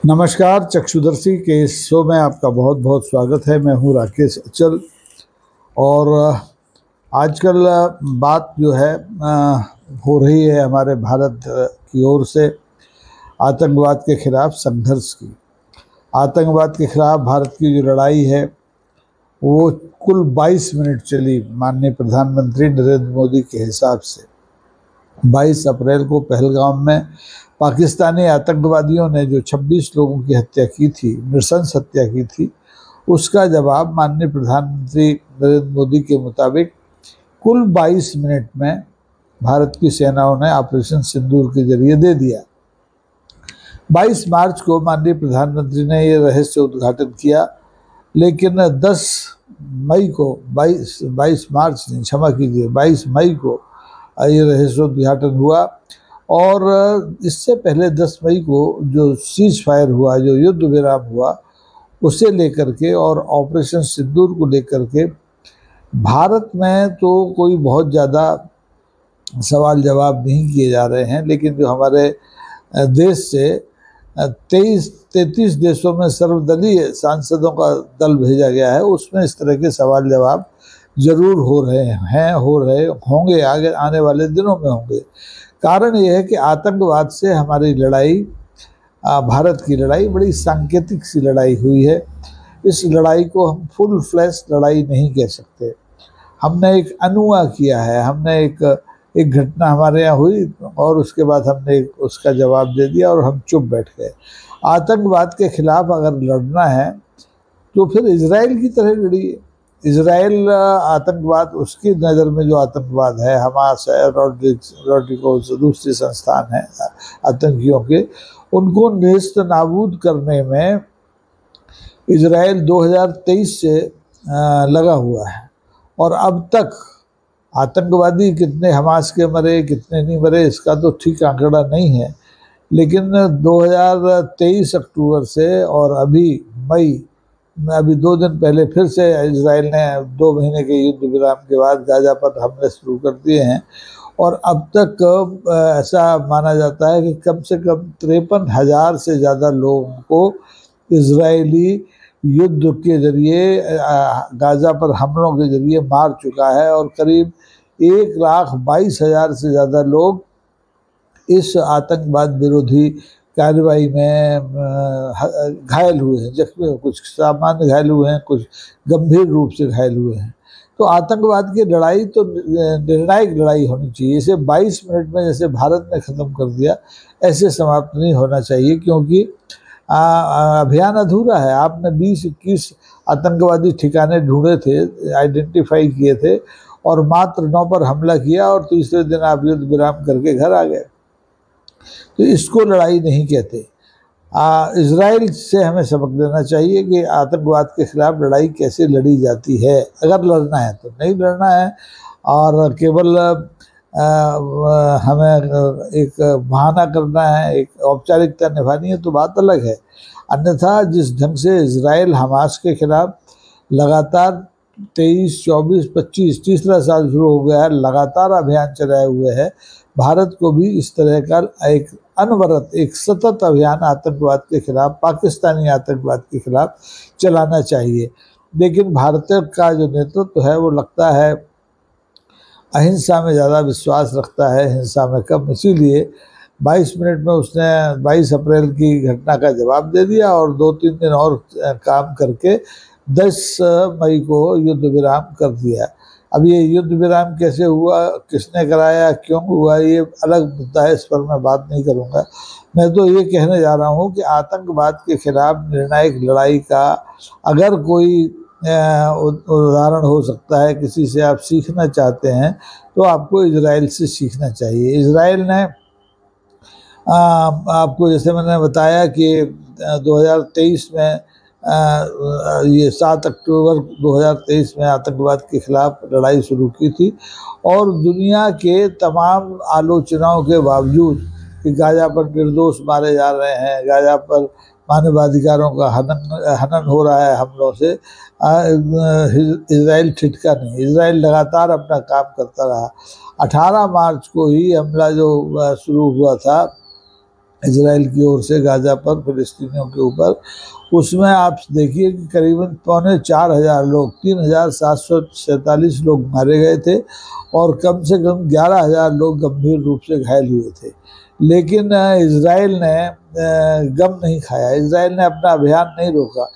नमस्कार, चक्षुदर्शी के इस शो में आपका बहुत बहुत स्वागत है। मैं हूं राकेश अचल। और आजकल बात जो है हो रही है हमारे भारत की ओर से आतंकवाद के खिलाफ संघर्ष की। आतंकवाद के खिलाफ भारत की जो लड़ाई है वो कुल 22 मिनट चली। माननीय प्रधानमंत्री नरेंद्र मोदी के हिसाब से 22 अप्रैल को पहलगाम में पाकिस्तानी आतंकवादियों ने जो 26 लोगों की हत्या की थी, नृशंस हत्या की थी, उसका जवाब माननीय प्रधानमंत्री नरेंद्र मोदी के मुताबिक कुल 22 मिनट में भारत की सेनाओं ने ऑपरेशन सिंदूर के जरिए दे दिया। 22 मार्च को माननीय प्रधानमंत्री ने ये रहस्य उद्घाटन किया, लेकिन 10 मई को 22 मार्च नहीं, क्षमा कीजिए, 22 मई को ये रहस्य उद्घाटन हुआ। और इससे पहले 10 मई को जो सीज फायर हुआ, जो युद्ध विराम हुआ, उसे लेकर के और ऑपरेशन सिंदूर को लेकर के भारत में तो कोई बहुत ज़्यादा सवाल जवाब नहीं किए जा रहे हैं, लेकिन जो हमारे देश से 33 देशों में सर्वदलीय सांसदों का दल भेजा गया है, उसमें इस तरह के सवाल जवाब जरूर हो रहे हैं, होंगे, आगे आने वाले दिनों में होंगे। कारण यह है कि आतंकवाद से हमारी लड़ाई, भारत की लड़ाई बड़ी सांकेतिक सी लड़ाई हुई है। इस लड़ाई को हम फुल फ्लैश लड़ाई नहीं कह सकते। हमने एक अनूआ किया है, हमने एक घटना हमारे यहाँ हुई और उसके बाद हमने उसका जवाब दे दिया और हम चुप बैठ गए। आतंकवाद के खिलाफ अगर लड़ना है तो फिर इजराइल की तरह लड़िए। इजराइल आतंकवाद, उसकी नज़र में जो आतंकवाद है, हमास है, रॉड्रिगोस, दूसरे संस्थान हैं आतंकियों के, उनको नेस्त नाबूद करने में इजराइल 2023 से लगा हुआ है। और अब तक आतंकवादी कितने हमास के मरे, कितने नहीं मरे, इसका तो ठीक आंकड़ा नहीं है, लेकिन 2023 अक्टूबर से और अभी मई में, अभी 2 दिन पहले फिर से इजराइल ने 2 महीने के युद्ध विराम के बाद गाजा पर हमले शुरू कर दिए हैं। और अब तक ऐसा माना जाता है कि कम से कम 53,000 से ज़्यादा लोगों को इजरायली युद्ध के जरिए, गाजा पर हमलों के जरिए मार चुका है। और करीब 1,22,000 से ज़्यादा लोग इस आतंकवाद विरोधी कार्रवाई में घायल हुए हैं, जख्मी, कुछ सामान्य घायल हुए हैं, कुछ गंभीर रूप से घायल हुए हैं। तो आतंकवाद की लड़ाई तो निर्णायक लड़ाई होनी चाहिए। इसे 22 मिनट में जैसे भारत ने ख़त्म कर दिया, ऐसे समाप्त नहीं होना चाहिए, क्योंकि अभियान अधूरा है। आपने 20-21 आतंकवादी ठिकाने ढूंढे थे, आइडेंटिफाई किए थे, और मात्र 9 पर हमला किया और तीसरे दिन आप युद्ध विराम करके घर आ गए। तो इसको लड़ाई नहीं कहते। इजराइल से हमें सबक लेना चाहिए कि आतंकवाद के खिलाफ लड़ाई कैसे लड़ी जाती है। अगर लड़ना है तो नहीं लड़ना है, और केवल हमें एक बहाना करना है, एक औपचारिकता निभानी है तो बात अलग है। अन्यथा जिस ढंग से इजराइल हमास के खिलाफ लगातार 23, 24, 25, तीसरा साल शुरू हो गया है, लगातार अभियान चलाए हुए है, भारत को भी इस तरह का एक अनवरत, एक सतत अभियान आतंकवाद के खिलाफ, पाकिस्तानी आतंकवाद के खिलाफ चलाना चाहिए। लेकिन भारत का जो नेतृत्व है वो लगता है अहिंसा में ज़्यादा विश्वास रखता है, हिंसा में कम। इसीलिए 22 मिनट में उसने 22 अप्रैल की घटना का जवाब दे दिया और 2-3 दिन और काम करके 10 मई को युद्ध विराम कर दिया। अब ये युद्ध विराम कैसे हुआ, किसने कराया, क्यों हुआ, ये अलग मुद्दा है, इस पर मैं बात नहीं करूँगा। मैं तो ये कहने जा रहा हूँ कि आतंकवाद के खिलाफ निर्णायक लड़ाई का अगर कोई उदाहरण हो सकता है, किसी से आप सीखना चाहते हैं, तो आपको इजराइल से सीखना चाहिए। इजराइल ने आपको, जैसे मैंने बताया कि 2023 में ये 7 अक्टूबर 2023 में आतंकवाद के खिलाफ लड़ाई शुरू की थी, और दुनिया के तमाम आलोचनाओं के बावजूद कि गाजा पर निर्दोष मारे जा रहे हैं, गाजा पर मानवाधिकारों का हनन हो रहा है हमलों से, इजराइल ठिठका नहीं। इजराइल लगातार अपना काम करता रहा। 18 मार्च को ही हमला जो शुरू हुआ था इजराइल की ओर से गाजा पर फिलिस्तीनियों के ऊपर। उसमें आप देखिए कि करीबन 4,500 लोग, 3,747 लोग मारे गए थे और कम से कम 11,000 लोग गंभीर रूप से घायल हुए थे। लेकिन इजराइल ने गम नहीं खाया, इजराइल ने अपना अभियान नहीं रोका।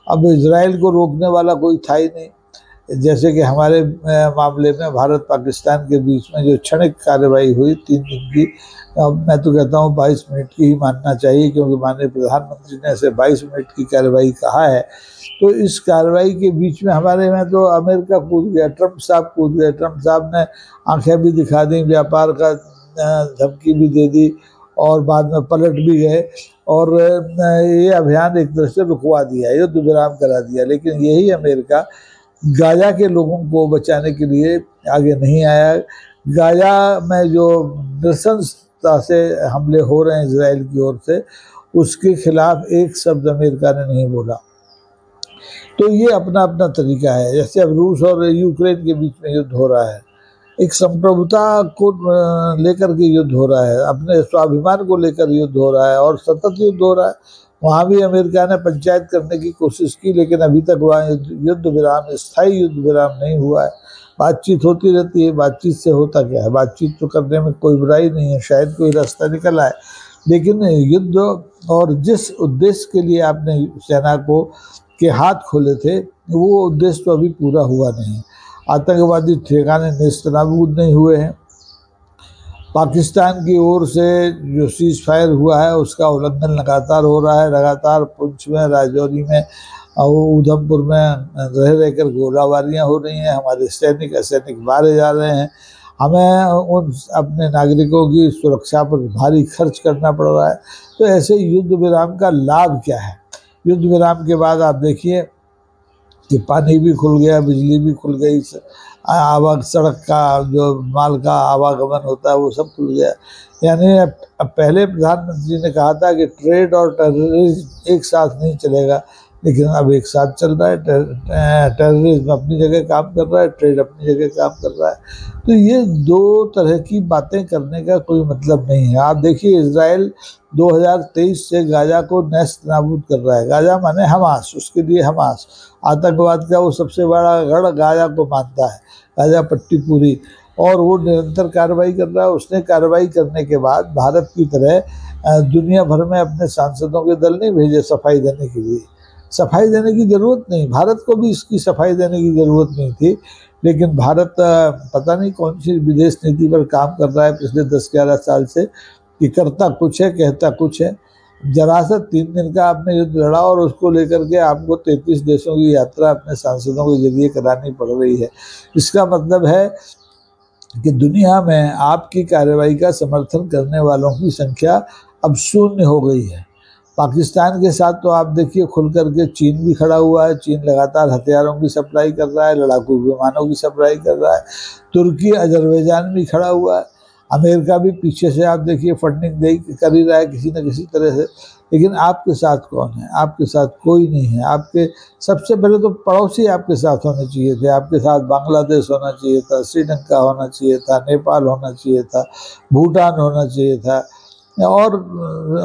अब इजराइल को रोकने वाला कोई था ही नहीं। जैसे कि हमारे मामले में भारत पाकिस्तान के बीच में जो क्षणिक कार्रवाई हुई 3 दिन की, मैं तो कहता हूँ 22 मिनट की ही मानना चाहिए, क्योंकि माननीय प्रधानमंत्री ने ऐसे 22 मिनट की कार्रवाई कहा है। तो इस कार्रवाई के बीच में हमारे में तो अमेरिका कूद गया, ट्रंप साहब कूद गए। ट्रंप साहब ने आंखें भी दिखा दी, व्यापार का धमकी भी दे दी और बाद में पलट भी गए और ये अभियान एक तरह से रुकवा दिया, युद्ध विराम करा दिया। लेकिन यही अमेरिका गाजा के लोगों को बचाने के लिए आगे नहीं आया। गाजा में जो नृशंसता से हमले हो रहे हैं इजराइल की ओर से, उसके खिलाफ एक शब्द अमेरिका ने नहीं बोला। तो ये अपना अपना तरीका है। जैसे अब रूस और यूक्रेन के बीच में युद्ध हो रहा है, एक संप्रभुता को लेकर के युद्ध हो रहा है, अपने स्वाभिमान को लेकर युद्ध हो रहा है और सतत युद्ध हो रहा है। वहाँ भी अमेरिका ने पंचायत करने की कोशिश की, लेकिन अभी तक वहाँ युद्ध विराम, स्थायी युद्ध विराम नहीं हुआ है। बातचीत होती रहती है, बातचीत से होता क्या है? बातचीत तो करने में कोई बुराई नहीं है, शायद कोई रास्ता निकल आए। लेकिन युद्ध और जिस उद्देश्य के लिए आपने सेना को के हाथ खोले थे, वो उद्देश्य तो अभी पूरा हुआ नहीं। आतंकवादी ठिकाने नेस्तनाबूद नहीं हुए हैं। पाकिस्तान की ओर से जो सीज फायर हुआ है उसका उल्लंघन लगातार हो रहा है। लगातार पुंछ में, राजौरी में और उधमपुर में रह कर गोलाबारियाँ हो रही हैं। हमारे सैनिक असैनिक मारे जा रहे हैं। हमें उन अपने नागरिकों की सुरक्षा पर भारी खर्च करना पड़ रहा है। तो ऐसे युद्ध विराम का लाभ क्या है? युद्ध विराम के बाद आप देखिए कि पानी भी खुल गया, बिजली भी खुल गई, सड़क का जो माल का आवागमन होता है वो सब खुल गया। यानी अब पहले प्रधानमंत्री ने कहा था कि ट्रेड और टेररिज्म एक साथ नहीं चलेगा, लेकिन अब एक साथ चल रहा है। टेररिज्म अपनी जगह काम कर रहा है, ट्रेड अपनी जगह काम कर रहा है। तो ये दो तरह की बातें करने का कोई मतलब नहीं है। आप देखिए इजराइल 2023 से गाजा को नेस्त नाबूद कर रहा है। गाजा माने हमास, उसके लिए हमास आतंकवाद का वो सबसे बड़ा गढ़ गाजा को मानता है, गाजा पट्टी पूरी, और वो निरंतर कार्रवाई कर रहा है। उसने कार्रवाई करने के बाद भारत की तरह दुनिया भर में अपने सांसदों के दल नहीं भेजे सफाई देने के लिए। सफाई देने की ज़रूरत नहीं, भारत को भी इसकी सफाई देने की ज़रूरत नहीं थी। लेकिन भारत पता नहीं कौन सी विदेश नीति पर काम कर रहा है पिछले 10-11 साल से, कि करता कुछ है कहता कुछ है। जरा सा 3 दिन का आपने युद्ध लड़ा और उसको लेकर के आपको 33 देशों की यात्रा अपने सांसदों के जरिए करानी पड़ रही है। इसका मतलब है कि दुनिया में आपकी कार्रवाई का समर्थन करने वालों की संख्या अब शून्य हो गई है। पाकिस्तान के साथ तो आप देखिए खुल करके चीन भी खड़ा हुआ है। चीन लगातार हथियारों की सप्लाई कर रहा है, लड़ाकू विमानों की सप्लाई कर रहा है। तुर्की, अजरबैजान भी खड़ा हुआ है। अमेरिका भी पीछे से आप देखिए फंडिंग कर ही रहा है किसी न किसी तरह से। लेकिन आपके साथ कौन है? आपके साथ कोई नहीं है। आपके सबसे पहले तो पड़ोसी आपके साथ होने चाहिए थे। आपके साथ बांग्लादेश होना चाहिए था, श्रीलंका होना चाहिए था, नेपाल होना चाहिए था, भूटान होना चाहिए था और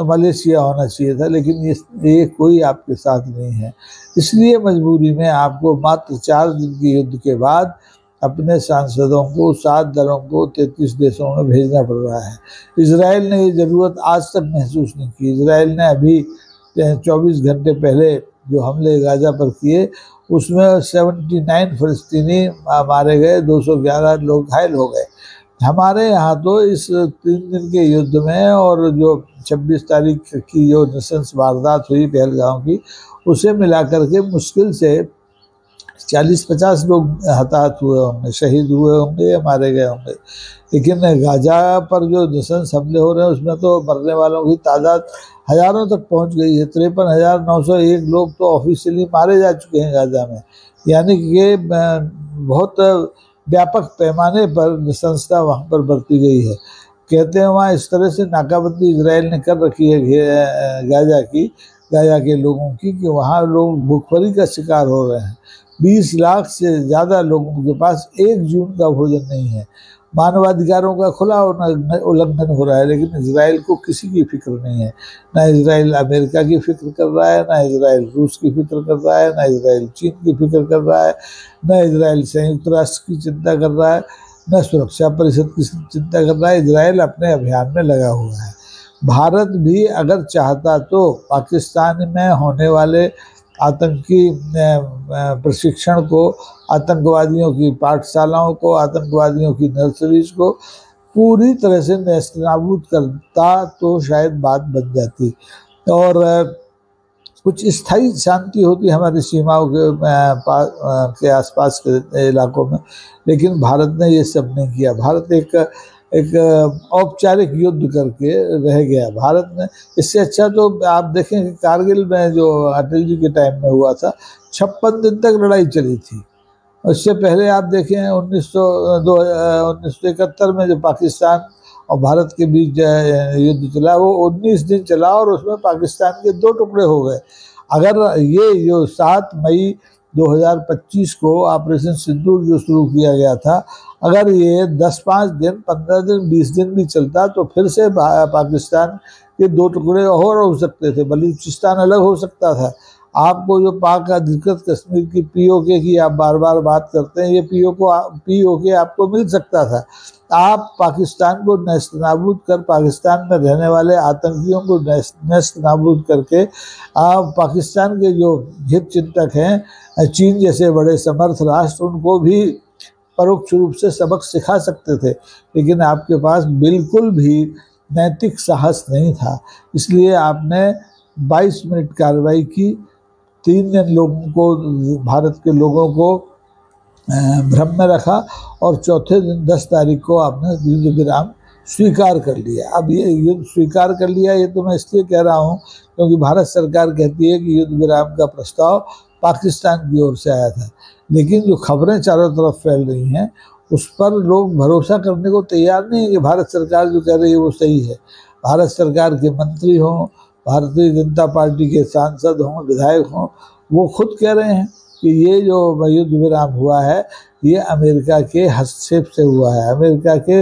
मलेशिया होना चाहिए था। लेकिन ये कोई आपके साथ नहीं है। इसलिए मजबूरी में आपको मात्र 4 दिन के युद्ध के बाद अपने सांसदों को 7 दलों को 33 देशों में भेजना पड़ रहा है। इजराइल ने ये ज़रूरत आज तक महसूस नहीं की। इजराइल ने अभी 24 घंटे पहले जो हमले गाजा पर किए उसमें 79 फ़लस्तीनी मारे गए, 211 लोग घायल हो गए। हमारे यहाँ तो इस 3 दिन के युद्ध में और जो 26 तारीख की जो नृशंस वारदात हुई पहलगाम की, उसे मिलाकर के मुश्किल से 40-50 लोग हताहत हुए होंगे, शहीद हुए होंगे या मारे गए होंगे। लेकिन गाजा पर जो नृशंस हमले हो रहे हैं उसमें तो मरने वालों की तादाद हज़ारों तक पहुंच गई है। 53,901 लोग तो ऑफिशियली मारे जा चुके हैं गाजा में। यानी कि बहुत व्यापक पैमाने पर नृशंसता वहाँ पर बरती गई है। कहते हैं वहाँ इस तरह से नाकाबंदी इजराइल ने कर रखी है गाजा के लोगों की, कि वहाँ लोग भूखमरी का शिकार हो रहे हैं। 20 लाख से ज़्यादा लोगों के पास 1 जून का भोजन नहीं है। मानवाधिकारों का खुला उल्लंघन हो रहा है, लेकिन इजराइल को किसी की फिक्र नहीं है। ना इजराइल अमेरिका की फिक्र कर रहा है, ना इजराइल रूस की फिक्र कर रहा है, ना इजराइल चीन की फिक्र कर रहा है, ना इजराइल संयुक्त राष्ट्र की चिंता कर रहा है, न सुरक्षा परिषद की चिंता कर रहा है। इजराइल अपने अभियान में लगा हुआ है। भारत भी अगर चाहता तो पाकिस्तान में होने वाले आतंकी प्रशिक्षण को, आतंकवादियों की पाठशालाओं को, आतंकवादियों की नर्सरीज को पूरी तरह से नेस्तनाबूद करता तो शायद बात बन जाती और कुछ स्थायी शांति होती हमारी सीमाओं के आसपास के इलाकों में। लेकिन भारत ने ये सब नहीं किया। भारत एक औपचारिक युद्ध करके रह गया। भारत ने इससे अच्छा तो आप देखें कि कारगिल में जो अटल जी के टाइम में हुआ था, 56 दिन तक लड़ाई चली थी। उससे पहले आप देखें 1971 में जो पाकिस्तान और भारत के बीच युद्ध चला, वो 19 दिन चला और उसमें पाकिस्तान के 2 टुकड़े हो गए। अगर ये जो 7 मई 2025 को ऑपरेशन सिंदूर जो शुरू किया गया था, अगर ये 10-5 दिन, 15 दिन, 20 दिन भी चलता तो फिर से पाकिस्तान के 2 टुकड़े और हो सकते थे, बलूचिस्तान अलग हो सकता था। आपको जो पाक अधिकृत कश्मीर की POK की आप बार बार बात करते हैं, ये POK आपको मिल सकता था। आप पाकिस्तान को नेस्तनाबूद कर, पाकिस्तान में रहने वाले आतंकियों को नेस्तनाबूद करके आप पाकिस्तान के जो हित चिंतक हैं, चीन जैसे बड़े समर्थ राष्ट्र, उनको भी परोक्ष रूप से सबक सिखा सकते थे। लेकिन आपके पास बिल्कुल भी नैतिक साहस नहीं था। इसलिए आपने 22 मिनट कार्रवाई की, 3 दिन लोगों को, भारत के लोगों को भ्रम में रखा और चौथे दिन 10 तारीख को आपने युद्ध विराम स्वीकार कर लिया। अब ये युद्ध स्वीकार कर लिया, ये तो मैं इसलिए कह रहा हूँ क्योंकि भारत सरकार कहती है कि युद्ध विराम का प्रस्ताव पाकिस्तान की ओर से आया था। लेकिन जो खबरें चारों तरफ फैल रही हैं, उस पर लोग भरोसा करने को तैयार नहीं है कि भारत सरकार जो कह रही है वो सही है। भारत सरकार के मंत्री हों, भारतीय जनता पार्टी के सांसद हों, विधायक हों, वो खुद कह रहे हैं कि ये जो युद्ध विराम हुआ है ये अमेरिका के हस्तक्षेप से हुआ है, अमेरिका के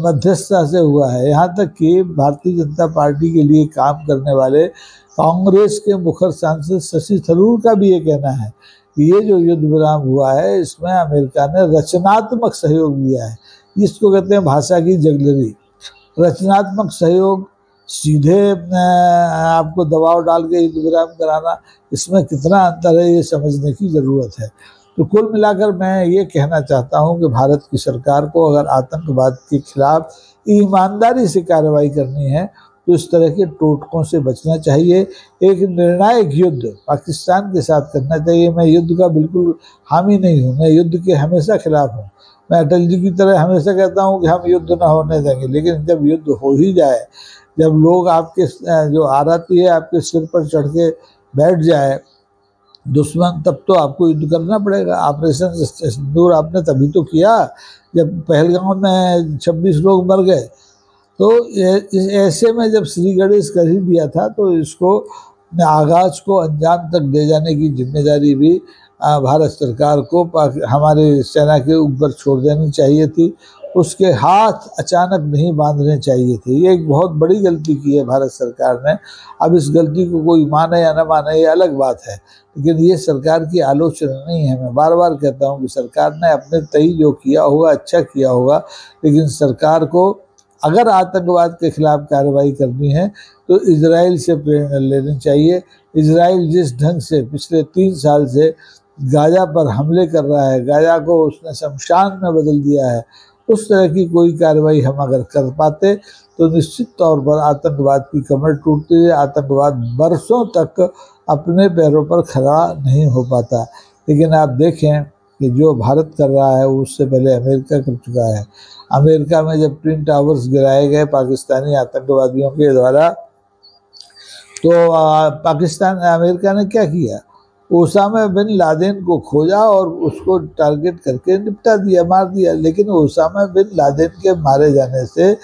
मध्यस्थता से हुआ है। यहाँ तक कि भारतीय जनता पार्टी के लिए काम करने वाले कांग्रेस के मुखर सांसद शशि थरूर का भी ये कहना है कि ये जो युद्ध विराम हुआ है इसमें अमेरिका ने रचनात्मक सहयोग दिया है। इसको कहते हैं भाषा की जगलरी। रचनात्मक सहयोग, सीधे आपको दबाव डाल के युद्ध विराम कराना, इसमें कितना अंतर है ये समझने की ज़रूरत है। तो कुल मिलाकर मैं ये कहना चाहता हूँ कि भारत की सरकार को अगर आतंकवाद के खिलाफ ईमानदारी से कार्रवाई करनी है तो इस तरह के टोटकों से बचना चाहिए। एक निर्णायक युद्ध पाकिस्तान के साथ करना चाहिए। मैं युद्ध का बिल्कुल हामी नहीं हूँ, मैं युद्ध के हमेशा खिलाफ हूँ। मैं अटल जी की तरह हमेशा कहता हूँ कि हम युद्ध ना होने देंगे, लेकिन जब युद्ध हो ही जाए, जब लोग आपके जो आरती है आपके सिर पर चढ़ के बैठ जाए दुश्मन, तब तो आपको युद्ध करना पड़ेगा। ऑपरेशन सिंदूर आपने तभी तो किया जब पहलगाम में 26 लोग मर गए। तो ऐसे में जब श्री गणेश कर ही दिया था तो इसको आगाज को अंजाम तक ले जाने की जिम्मेदारी भी भारत सरकार को हमारे सेना के ऊपर छोड़ देनी चाहिए थी। उसके हाथ अचानक नहीं बांधने चाहिए थे। ये एक बहुत बड़ी गलती की है भारत सरकार ने। अब इस गलती को कोई माने या न माने ये अलग बात है, लेकिन ये सरकार की आलोचना नहीं है। मैं बार बार कहता हूँ कि सरकार ने अपने तय जो किया होगा अच्छा किया होगा, लेकिन सरकार को अगर आतंकवाद के खिलाफ कार्रवाई करनी है तो इजराइल से प्रेरणा लेनी चाहिए। इजराइल जिस ढंग से पिछले 3 साल से गाजा पर हमले कर रहा है, गाजा को उसने शमशान में बदल दिया है, उस तरह की कोई कार्रवाई हम अगर कर पाते तो निश्चित तौर पर आतंकवाद की कमर टूटती है, आतंकवाद बरसों तक अपने पैरों पर खड़ा नहीं हो पाता। लेकिन आप देखें कि जो भारत कर रहा है उससे पहले अमेरिका कर चुका है। अमेरिका में जब ट्विन टावर्स गिराए गए पाकिस्तानी आतंकवादियों के द्वारा, तो अमेरिका ने क्या किया, ओसामा बिन लादेन को खोजा और उसको टारगेट करके निपटा दिया, मार दिया। लेकिन ओसामा बिन लादेन के मारे जाने से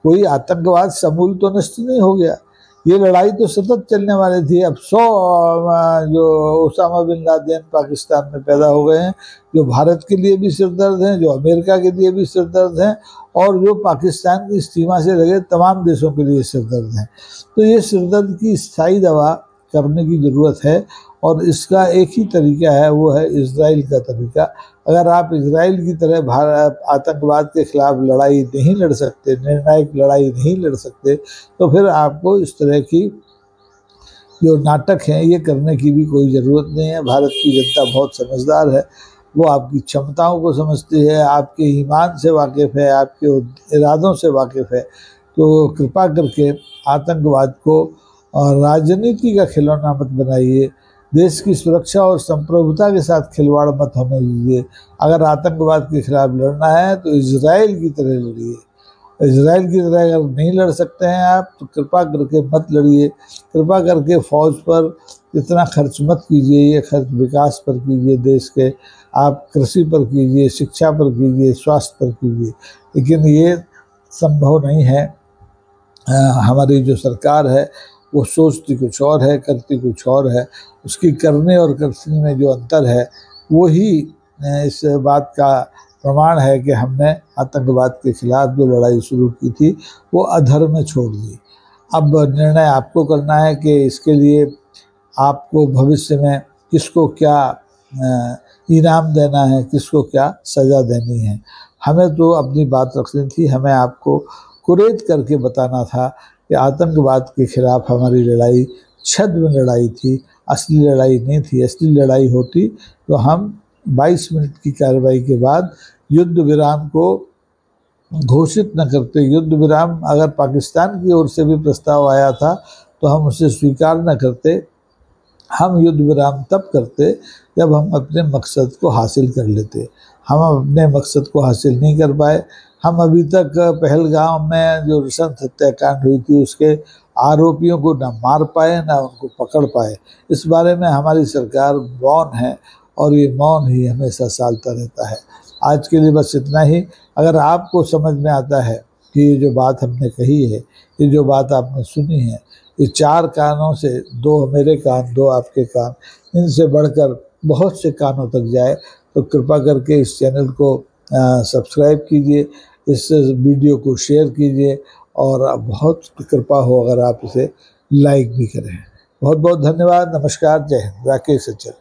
कोई आतंकवाद समूल तो नष्ट नहीं हो गया। ये लड़ाई तो सतत चलने वाली थी। अब 100 जो उसामा बिन लादेन पाकिस्तान में पैदा हो गए हैं, जो भारत के लिए भी सिरदर्द हैं, जो अमेरिका के लिए भी सिरदर्द हैं, और जो पाकिस्तान की सीमा से लगे तमाम देशों के लिए सिरदर्द हैं। तो ये सिरदर्द की स्थायी दवा करने की ज़रूरत है, और इसका एक ही तरीका है, वो है इजराइल का तरीका। अगर आप इजराइल की तरह भारत आतंकवाद के खिलाफ लड़ाई नहीं लड़ सकते, निर्णायक लड़ाई नहीं लड़ सकते, तो फिर आपको इस तरह की जो नाटक हैं ये करने की भी कोई ज़रूरत नहीं है। भारत की जनता बहुत समझदार है, वो आपकी क्षमताओं को समझती है, आपके ईमान से वाकिफ़ है, आपके इरादों से वाकिफ़ है। तो कृपा करके आतंकवाद को राजनीति का खिलौना मत बनाइए, देश की सुरक्षा और संप्रभुता के साथ खिलवाड़ मत होने दीजिए। अगर आतंकवाद के खिलाफ लड़ना है तो इजराइल की तरह लड़िए। इजराइल की तरह अगर नहीं लड़ सकते हैं आप, तो कृपा करके मत लड़िए। कृपा करके फ़ौज पर इतना खर्च मत कीजिए, ये खर्च विकास पर कीजिए, देश के आप कृषि पर कीजिए, शिक्षा पर कीजिए, स्वास्थ्य पर कीजिए। लेकिन ये संभव नहीं है। हमारी जो सरकार है वो सोचती कुछ और है, करती कुछ और है। उसकी करने और करने में जो अंतर है वही इस बात का प्रमाण है कि हमने आतंकवाद के खिलाफ जो लड़ाई शुरू की थी वो अधर में छोड़ दी। अब निर्णय आपको करना है कि इसके लिए आपको भविष्य में किसको क्या इनाम देना है, किसको क्या सज़ा देनी है। हमें तो अपनी बात रखनी थी, हमें आपको कुरेद करके बताना था कि आतंकवाद के खिलाफ हमारी लड़ाई छद्म लड़ाई थी, असली लड़ाई नहीं थी। असली लड़ाई होती तो हम 22 मिनट की कार्रवाई के बाद युद्ध विराम को घोषित न करते। युद्ध विराम अगर पाकिस्तान की ओर से भी प्रस्ताव आया था तो हम उसे स्वीकार न करते। हम युद्ध विराम तब करते जब हम अपने मकसद को हासिल कर लेते। हम अपने मकसद को हासिल नहीं कर पाए। हम अभी तक पहलगाम में जो नृशंस हत्याकांड हुई थी उसके आरोपियों को न मार पाए न उनको पकड़ पाए। इस बारे में हमारी सरकार मौन है, और ये मौन ही हमेशा सालता रहता है। आज के लिए बस इतना ही। अगर आपको समझ में आता है कि ये जो बात हमने कही है, ये जो बात आपने सुनी है, ये 4 कानों से 2 मेरे कान 2 आपके कान, इनसे बढ़कर बहुत से कानों तक जाए, तो कृपा करके इस चैनल को सब्सक्राइब कीजिए, इस वीडियो को शेयर कीजिए, और बहुत कृपा हो अगर आप इसे लाइक भी करें। बहुत बहुत धन्यवाद। नमस्कार। जय हिंद। राकेश अचल।